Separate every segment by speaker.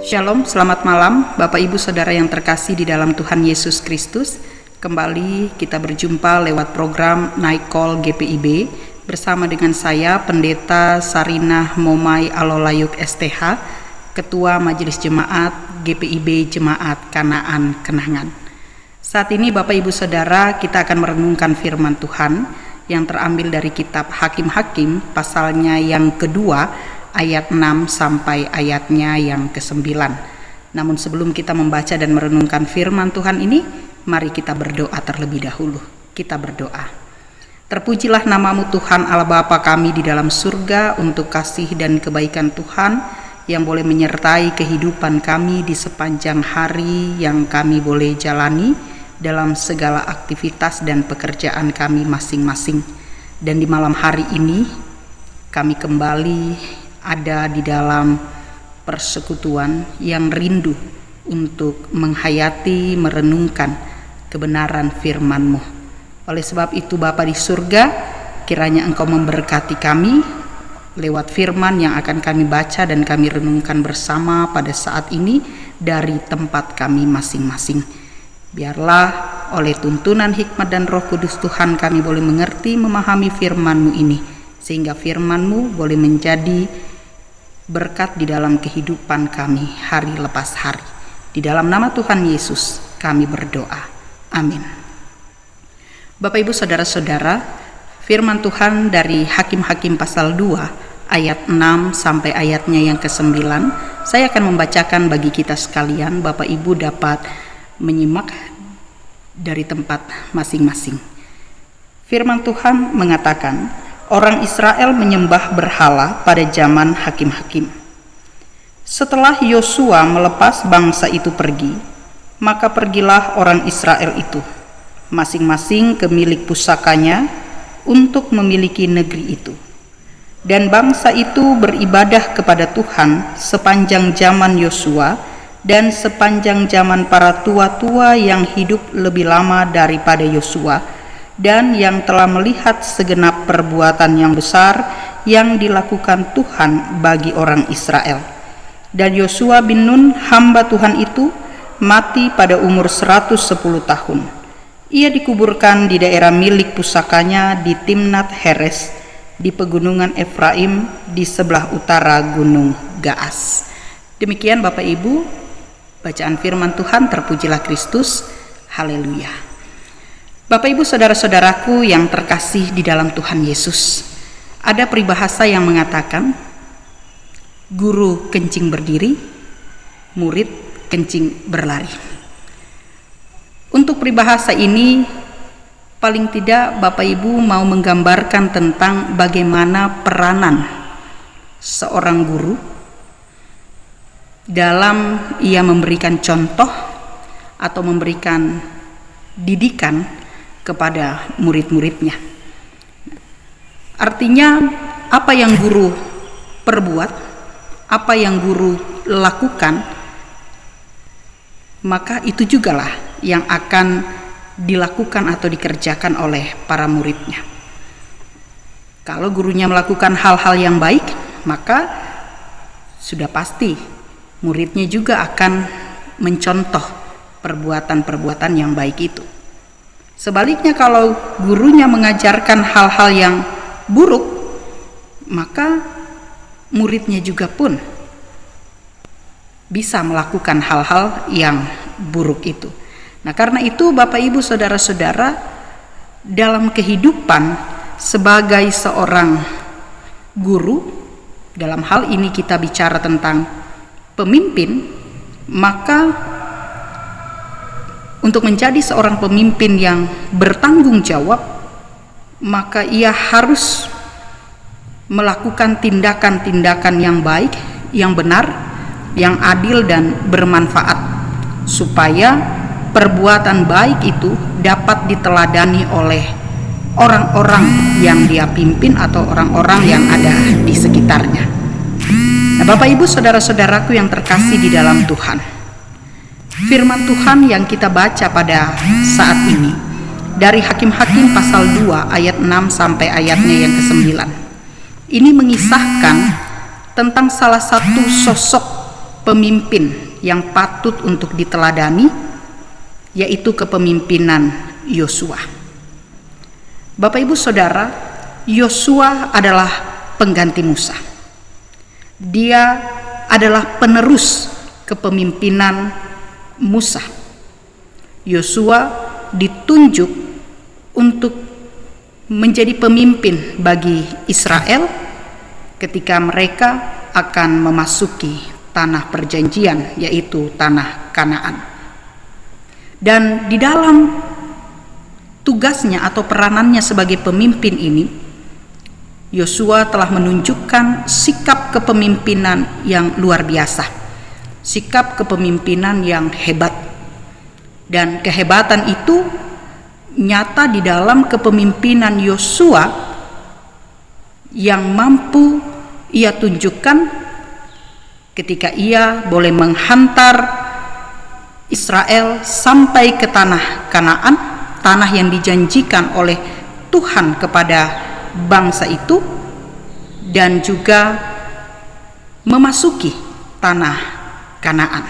Speaker 1: Shalom, selamat malam Bapak Ibu Saudara yang terkasih di dalam Tuhan Yesus Kristus. Kembali kita berjumpa lewat program Night Call GPIB bersama dengan saya Pendeta Sarinah Momai Alolayuk STH, Ketua Majelis Jemaat GPIB Jemaat Kanaan Kenangan. Saat ini Bapak Ibu Saudara, kita akan merenungkan firman Tuhan yang terambil dari kitab Hakim-Hakim pasalnya yang kedua, ayat 6 sampai ayatnya yang ke-9. Namun sebelum kita membaca dan merenungkan firman Tuhan ini, mari kita berdoa terlebih dahulu. Kita berdoa. Terpujilah namamu Tuhan Allah Bapa kami di dalam surga untuk kasih dan kebaikan Tuhan yang boleh menyertai kehidupan kami di sepanjang hari yang kami boleh jalani dalam segala aktivitas dan pekerjaan kami masing-masing. Dan di malam hari ini kami kembali ada di dalam persekutuan yang rindu untuk menghayati, merenungkan kebenaran firman-Mu. Oleh sebab itu Bapa di surga, kiranya Engkau memberkati kami lewat firman yang akan kami baca dan kami renungkan bersama pada saat ini dari tempat kami masing-masing. Biarlah oleh tuntunan hikmat dan Roh Kudus Tuhan kami boleh mengerti, memahami firman-Mu ini, sehingga firman-Mu boleh menjadi berkat di dalam kehidupan kami hari lepas hari. Di dalam nama Tuhan Yesus kami berdoa. Amin. Bapak Ibu Saudara-saudara, firman Tuhan dari Hakim-Hakim pasal 2 ayat 6 sampai ayatnya yang ke-9 saya akan membacakan bagi kita sekalian. Bapak Ibu dapat menyimak dari tempat masing-masing. Firman Tuhan mengatakan, orang Israel menyembah berhala pada zaman Hakim-Hakim. Setelah Yosua melepas bangsa itu pergi, maka pergilah orang Israel itu, masing-masing ke milik pusakanya untuk memiliki negeri itu. Dan bangsa itu beribadah kepada Tuhan sepanjang zaman Yosua dan sepanjang zaman para tua-tua yang hidup lebih lama daripada Yosua, dan yang telah melihat segenap perbuatan yang besar yang dilakukan Tuhan bagi orang Israel. Dan Yosua bin Nun, hamba Tuhan itu, mati pada umur 110 tahun. Ia dikuburkan di daerah milik pusakanya di Timnat Heres, di pegunungan Efraim, di sebelah utara gunung Gaas. Demikian Bapak Ibu, bacaan firman Tuhan. Terpujilah Kristus. Haleluya. Bapak Ibu Saudara-saudaraku yang terkasih di dalam Tuhan Yesus, ada peribahasa yang mengatakan, guru kencing berdiri, murid kencing berlari. Untuk peribahasa ini, paling tidak Bapak Ibu mau menggambarkan tentang bagaimana peranan seorang guru dalam ia memberikan contoh atau memberikan didikan kepada murid-muridnya. Artinya apa yang guru perbuat, apa yang guru lakukan, maka itu jugalah yang akan dilakukan atau dikerjakan oleh para muridnya. Kalau gurunya melakukan hal-hal yang baik, maka sudah pasti muridnya juga akan mencontoh perbuatan-perbuatan yang baik itu. Sebaliknya kalau gurunya mengajarkan hal-hal yang buruk, maka muridnya juga pun bisa melakukan hal-hal yang buruk itu. Nah, karena itu Bapak Ibu Saudara-saudara, dalam kehidupan sebagai seorang guru, dalam hal ini kita bicara tentang pemimpin, maka untuk menjadi seorang pemimpin yang bertanggung jawab, maka ia harus melakukan tindakan-tindakan yang baik, yang benar, yang adil dan bermanfaat, supaya perbuatan baik itu dapat diteladani oleh orang-orang yang dia pimpin atau orang-orang yang ada di sekitarnya. Nah, Bapak Ibu Saudara-saudaraku yang terkasih di dalam Tuhan, firman Tuhan yang kita baca pada saat ini dari Hakim-Hakim pasal 2 ayat 6 sampai ayatnya yang ke-9. Ini mengisahkan tentang salah satu sosok pemimpin yang patut untuk diteladani, yaitu kepemimpinan Yosua. Bapak Ibu Saudara, Yosua adalah pengganti Musa. Dia adalah penerus kepemimpinan Musa. Yosua ditunjuk untuk menjadi pemimpin bagi Israel ketika mereka akan memasuki tanah perjanjian, yaitu tanah Kanaan. Dan di dalam tugasnya atau peranannya sebagai pemimpin ini, Yosua telah menunjukkan sikap kepemimpinan yang luar biasa, sikap kepemimpinan yang hebat. Dan kehebatan itu nyata di dalam kepemimpinan Yosua yang mampu ia tunjukkan ketika ia boleh menghantar Israel sampai ke tanah Kanaan, tanah yang dijanjikan oleh Tuhan kepada bangsa itu, dan juga memasuki tanah Kanaan.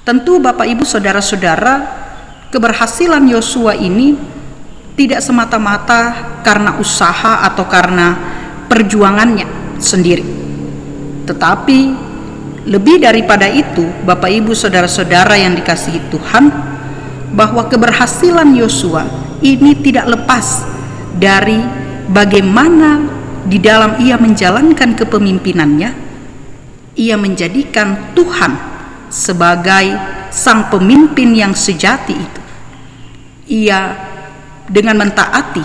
Speaker 1: Tentu Bapak Ibu Saudara-saudara, keberhasilan Yosua ini tidak semata-mata karena usaha atau karena perjuangannya sendiri, tetapi lebih daripada itu, Bapak Ibu Saudara-saudara yang dikasihi Tuhan, bahwa keberhasilan Yosua ini tidak lepas dari bagaimana di dalam ia menjalankan kepemimpinannya, ia menjadikan Tuhan sebagai sang pemimpin yang sejati itu. Ia dengan mentaati,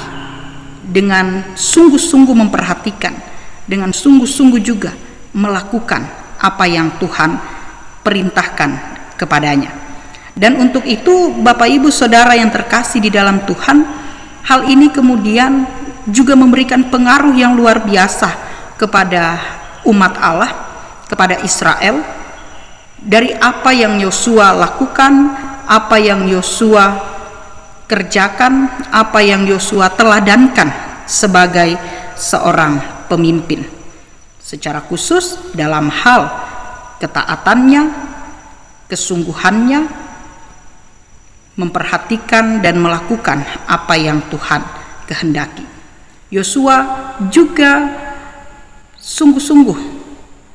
Speaker 1: dengan sungguh-sungguh memperhatikan, dengan sungguh-sungguh juga melakukan apa yang Tuhan perintahkan kepadanya. Dan untuk itu Bapak Ibu Saudara yang terkasih di dalam Tuhan, hal ini kemudian juga memberikan pengaruh yang luar biasa kepada umat Allah, kepada Israel, dari apa yang Yosua lakukan, apa yang Yosua kerjakan, apa yang Yosua teladankan sebagai seorang pemimpin. Secara khusus dalam hal ketaatannya, kesungguhannya, memperhatikan dan melakukan apa yang Tuhan kehendaki. Yosua juga sungguh-sungguh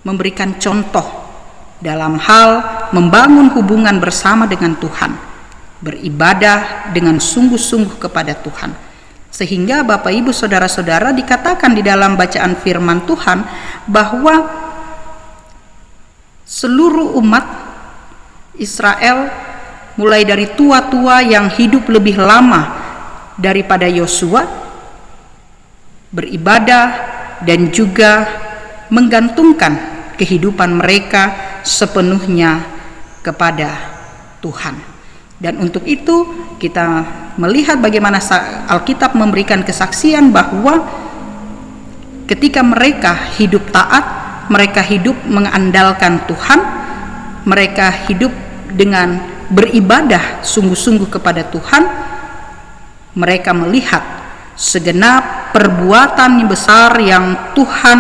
Speaker 1: memberikan contoh dalam hal membangun hubungan bersama dengan Tuhan, beribadah dengan sungguh-sungguh kepada Tuhan. Sehingga Bapak Ibu Saudara-saudara, dikatakan di dalam bacaan firman Tuhan bahwa seluruh umat Israel, mulai dari tua-tua yang hidup lebih lama daripada Yosua, beribadah dan juga menggantungkan kehidupan mereka sepenuhnya kepada Tuhan. Dan untuk itu kita melihat bagaimana Alkitab memberikan kesaksian bahwa ketika mereka hidup taat, mereka hidup mengandalkan Tuhan, mereka hidup dengan beribadah sungguh-sungguh kepada Tuhan, mereka melihat segenap perbuatan besar yang Tuhan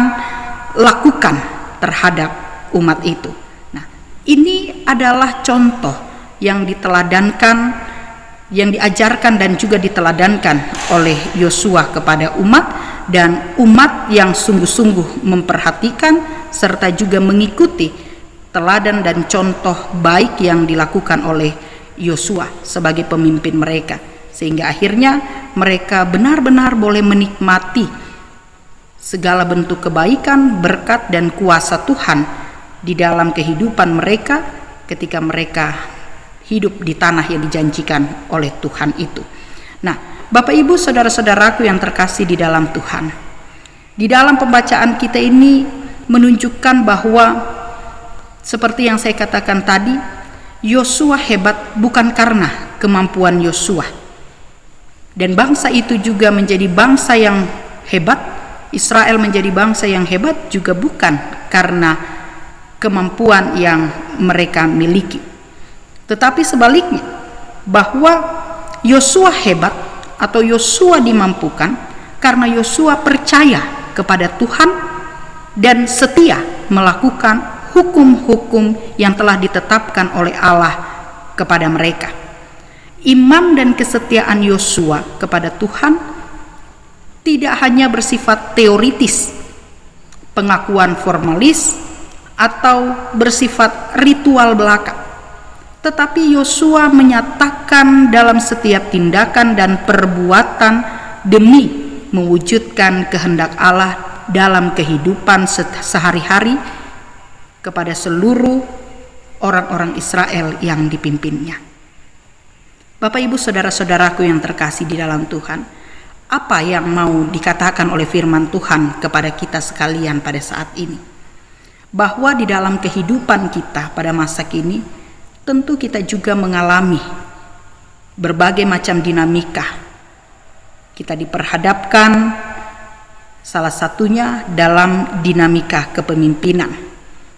Speaker 1: lakukan terhadap umat itu. Nah, ini adalah contoh yang diteladankan, yang diajarkan dan juga diteladankan oleh Yosua kepada umat, dan umat yang sungguh-sungguh memperhatikan serta juga mengikuti teladan dan contoh baik yang dilakukan oleh Yosua sebagai pemimpin mereka, sehingga akhirnya mereka benar-benar boleh menikmati segala bentuk kebaikan, berkat dan kuasa Tuhan di dalam kehidupan mereka ketika mereka hidup di tanah yang dijanjikan oleh Tuhan itu. Nah, Bapak Ibu Saudara-saudaraku yang terkasih di dalam Tuhan, di dalam pembacaan kita ini menunjukkan bahwa seperti yang saya katakan tadi, Yosua hebat bukan karena kemampuan Yosua, dan bangsa itu juga menjadi bangsa yang hebat, Israel menjadi bangsa yang hebat juga bukan karena kemampuan yang mereka miliki, tetapi sebaliknya, bahwa Yosua hebat atau Yosua dimampukan karena Yosua percaya kepada Tuhan dan setia melakukan hukum-hukum yang telah ditetapkan oleh Allah kepada mereka. Iman dan kesetiaan Yosua kepada Tuhan tidak hanya bersifat teoritis, pengakuan formalis, atau bersifat ritual belaka, tetapi Yosua menyatakan dalam setiap tindakan dan perbuatan demi mewujudkan kehendak Allah dalam kehidupan sehari-hari kepada seluruh orang-orang Israel yang dipimpinnya. Bapak, Ibu, saudara-saudaraku yang terkasih di dalam Tuhan, apa yang mau dikatakan oleh firman Tuhan kepada kita sekalian pada saat ini? Bahwa di dalam kehidupan kita pada masa kini, tentu kita juga mengalami berbagai macam dinamika. Kita diperhadapkan salah satunya dalam dinamika kepemimpinan,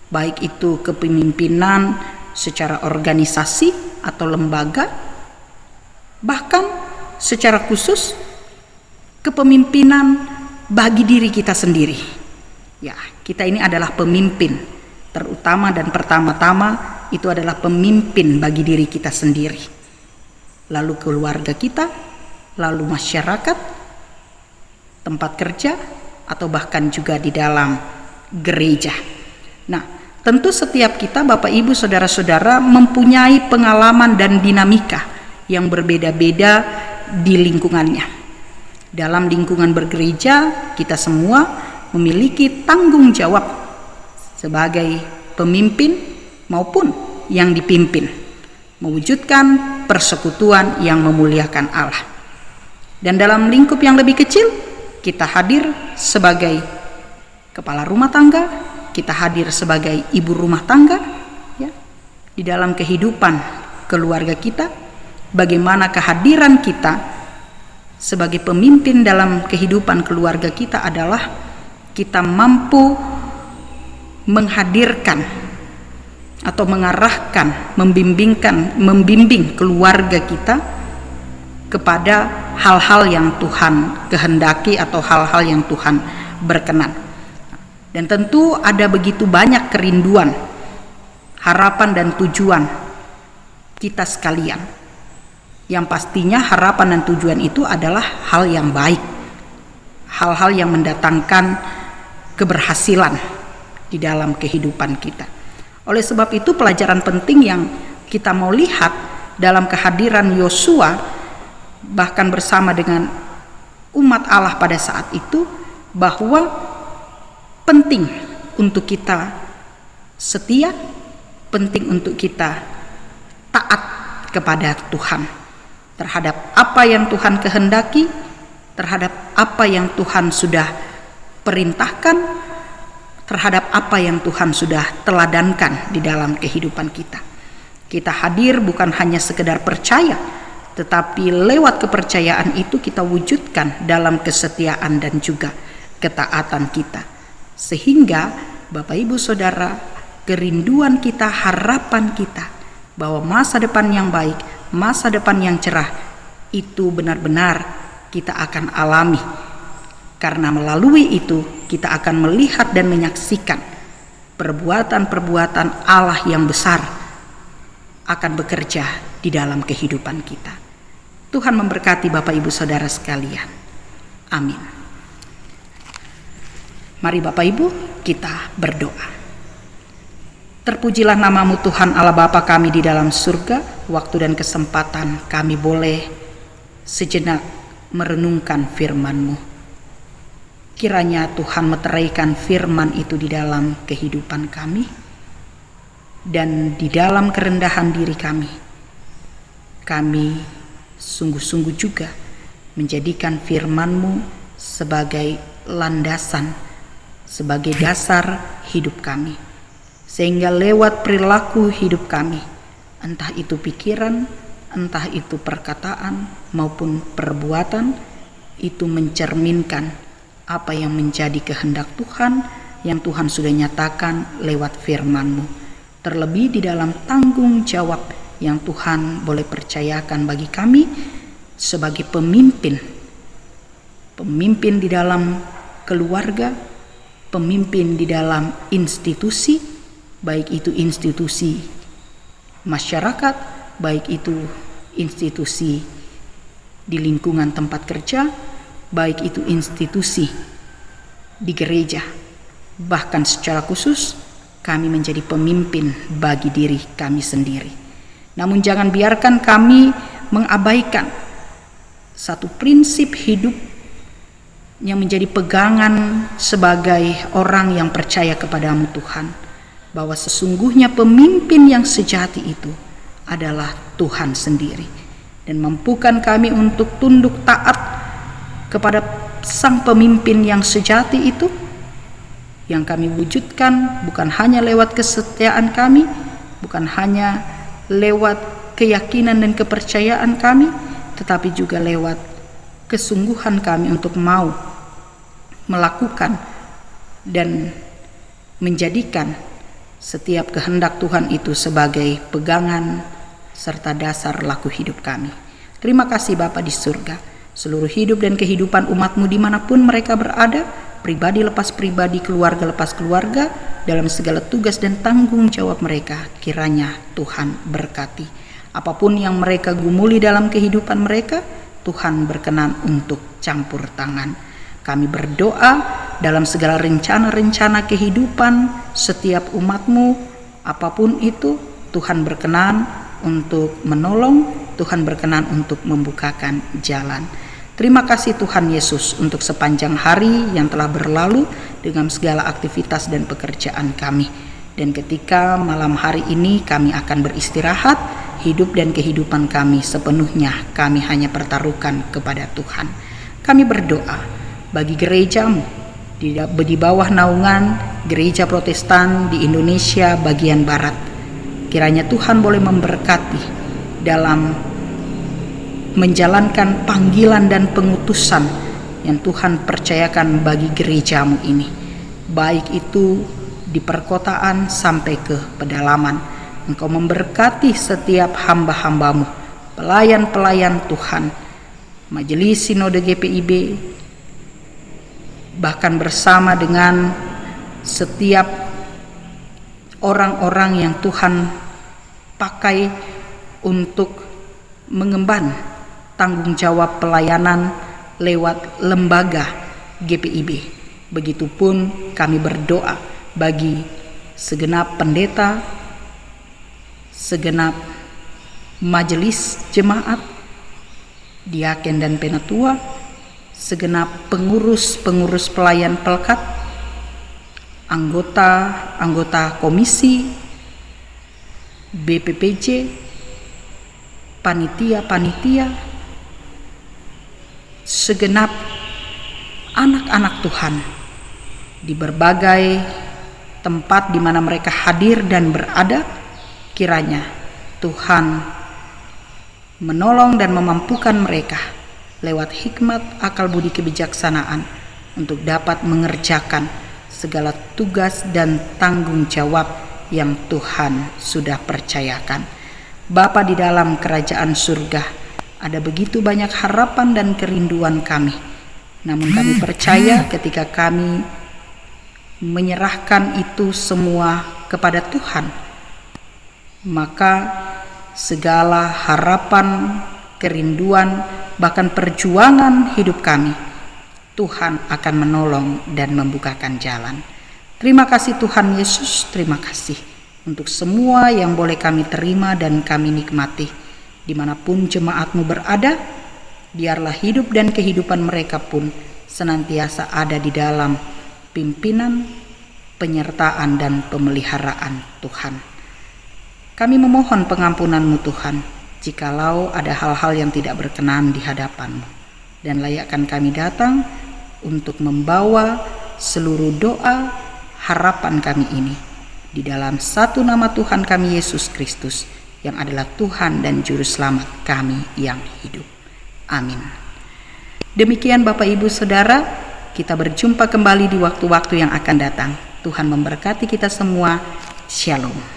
Speaker 1: baik itu kepemimpinan secara organisasi atau lembaga, bahkan secara khusus kepemimpinan bagi diri kita sendiri. Ya, kita ini adalah pemimpin, terutama dan pertama-tama itu adalah pemimpin bagi diri kita sendiri, lalu keluarga kita, lalu masyarakat, tempat kerja, atau bahkan juga di dalam gereja. Nah, tentu setiap kita, Bapak, Ibu, saudara-saudara, mempunyai pengalaman dan dinamika yang berbeda-beda di lingkungannya. Dalam lingkungan bergereja, kita semua memiliki tanggung jawab sebagai pemimpin maupun yang dipimpin, mewujudkan persekutuan yang memuliakan Allah. Dan dalam lingkup yang lebih kecil, kita hadir sebagai kepala rumah tangga, kita hadir sebagai ibu rumah tangga, ya, di dalam kehidupan keluarga kita. Bagaimana kehadiran kita sebagai pemimpin dalam kehidupan keluarga kita adalah kita mampu menghadirkan atau mengarahkan, membimbing keluarga kita kepada hal-hal yang Tuhan kehendaki atau hal-hal yang Tuhan berkenan. Dan tentu ada begitu banyak kerinduan, harapan dan tujuan kita sekalian. Yang pastinya harapan dan tujuan itu adalah hal yang baik, hal-hal yang mendatangkan keberhasilan di dalam kehidupan kita. Oleh sebab itu, pelajaran penting yang kita mau lihat dalam kehadiran Yosua bahkan bersama dengan umat Allah pada saat itu, bahwa penting untuk kita setia, penting untuk kita taat kepada Tuhan, terhadap apa yang Tuhan kehendaki, terhadap apa yang Tuhan sudah perintahkan, terhadap apa yang Tuhan sudah teladankan di dalam kehidupan kita. Kita hadir bukan hanya sekedar percaya, tetapi lewat kepercayaan itu kita wujudkan dalam kesetiaan dan juga ketaatan kita. Sehingga Bapak, Ibu, Saudara, kerinduan kita, harapan kita bahwa masa depan yang baik, masa depan yang cerah itu benar-benar kita akan alami, karena melalui itu kita akan melihat dan menyaksikan perbuatan-perbuatan Allah yang besar akan bekerja di dalam kehidupan kita. Tuhan memberkati Bapak, Ibu, Saudara sekalian. Amin. Mari Bapak, Ibu, kita berdoa. Terpujilah namamu Tuhan Allah Bapa kami di dalam surga. Waktu dan kesempatan kami boleh sejenak merenungkan firman-Mu. Kiranya Tuhan meteraikan firman itu di dalam kehidupan kami, dan di dalam kerendahan diri kami sungguh-sungguh juga menjadikan firman-Mu sebagai landasan, sebagai dasar hidup kami, sehingga lewat perilaku hidup kami, entah itu pikiran, entah itu perkataan maupun perbuatan, itu mencerminkan apa yang menjadi kehendak Tuhan yang Tuhan sudah nyatakan lewat firman-Mu. Terlebih di dalam tanggung jawab yang Tuhan boleh percayakan bagi kami sebagai pemimpin di dalam keluarga, pemimpin di dalam institusi, baik itu institusi masyarakat, baik itu institusi di lingkungan tempat kerja, baik itu institusi di gereja. Bahkan secara khusus kami menjadi pemimpin bagi diri kami sendiri. Namun jangan biarkan kami mengabaikan satu prinsip hidup yang menjadi pegangan sebagai orang yang percaya kepadamu Tuhan, bahwa sesungguhnya pemimpin yang sejati itu adalah Tuhan sendiri, dan mampukan kami untuk tunduk taat kepada sang pemimpin yang sejati itu, yang kami wujudkan bukan hanya lewat kesetiaan kami, bukan hanya lewat keyakinan dan kepercayaan kami, tetapi juga lewat kesungguhan kami untuk mau melakukan dan menjadikan setiap kehendak Tuhan itu sebagai pegangan serta dasar laku hidup kami. Terima kasih Bapa di surga. Seluruh hidup dan kehidupan umat-Mu dimanapun mereka berada, pribadi lepas pribadi, keluarga lepas keluarga, dalam segala tugas dan tanggung jawab mereka, kiranya Tuhan berkati. Apapun yang mereka gumuli dalam kehidupan mereka, Tuhan berkenan untuk campur tangan. Kami berdoa dalam segala rencana-rencana kehidupan setiap umat-Mu, apapun itu, Tuhan berkenan untuk menolong, Tuhan berkenan untuk membukakan jalan. Terima kasih Tuhan Yesus untuk sepanjang hari yang telah berlalu dengan segala aktivitas dan pekerjaan kami. Dan ketika malam hari ini kami akan beristirahat, hidup dan kehidupan kami sepenuhnya kami hanya pertaruhkan kepada Tuhan. Kami berdoa bagi gereja-Mu di bawah naungan Gereja Protestan di Indonesia bagian Barat. Kiranya Tuhan boleh memberkati dalam menjalankan panggilan dan pengutusan yang Tuhan percayakan bagi gereja-Mu ini, baik itu di perkotaan sampai ke pedalaman. Engkau memberkati setiap hamba-hamba-Mu, pelayan-pelayan Tuhan, Majelis Sinode GPIB, bahkan bersama dengan setiap orang-orang yang Tuhan pakai untuk mengemban tanggung jawab pelayanan lewat lembaga GPIB. Begitupun kami berdoa bagi segenap pendeta, segenap majelis jemaat, diaken dan penatua, segenap pengurus-pengurus pelayan pelkat, anggota komisi, BPPJ, panitia-panitia, segenap anak-anak Tuhan di berbagai tempat di mana mereka hadir dan berada. Kiranya Tuhan menolong dan memampukan mereka lewat hikmat, akal budi, kebijaksanaan untuk dapat mengerjakan segala tugas dan tanggung jawab yang Tuhan sudah percayakan. Bapa di dalam kerajaan surga, ada begitu banyak harapan dan kerinduan kami. Namun kami percaya ketika kami menyerahkan itu semua kepada Tuhan, maka segala harapan, kerinduan, bahkan perjuangan hidup kami, Tuhan akan menolong dan membukakan jalan. Terima kasih Tuhan Yesus, terima kasih untuk semua yang boleh kami terima dan kami nikmati. Dimanapun jemaat-Mu berada, biarlah hidup dan kehidupan mereka pun senantiasa ada di dalam pimpinan, penyertaan, dan pemeliharaan Tuhan. Kami memohon pengampunan-Mu Tuhan, jikalau ada hal-hal yang tidak berkenan di hadapan-Mu, dan layakkan kami datang untuk membawa seluruh doa harapan kami ini di dalam satu nama Tuhan kami Yesus Kristus, yang adalah Tuhan dan Juru Selamat kami yang hidup. Amin. Demikian Bapak Ibu Saudara, kita berjumpa kembali di waktu-waktu yang akan datang. Tuhan memberkati kita semua. Shalom.